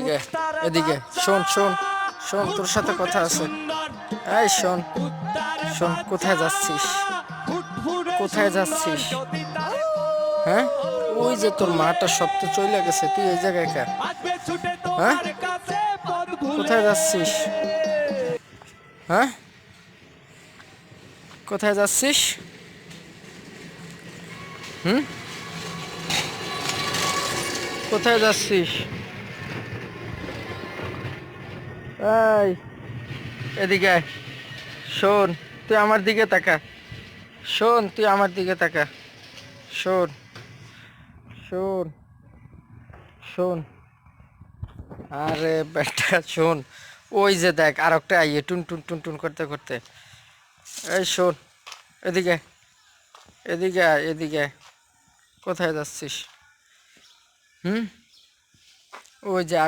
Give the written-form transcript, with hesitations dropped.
এদিকে এদিকে শোন শোন শোন, তোর সাথে কথা আছে। এই শোন শোন, কোথায় যাচ্ছিস? কোথায় যাচ্ছিস? হ্যাঁ, ওই যে তোর মাটা সব তো চলে গেছে, তুই এই জায়গায় কে? হ্যাঁ, কোথায় যাচ্ছিস? হ্যাঁ, কোথায় যাচ্ছিস? হুম, কোথায় যাচ্ছিস? এই এদিকে আয়। শোন, তুই আমার দিকে তাকা। শোন, তুই আমার দিকে তাকা। শোন শোন শোন, আরে বেটা শোন, ওই যে দেখ আর একটা আইয়ে টুন টুন টুন টুন করতে করতে। এই শোন, এদিকে এদিকে আয়, এদিকে আয়। কোথায় যাচ্ছিস? হুম, ওই যে আর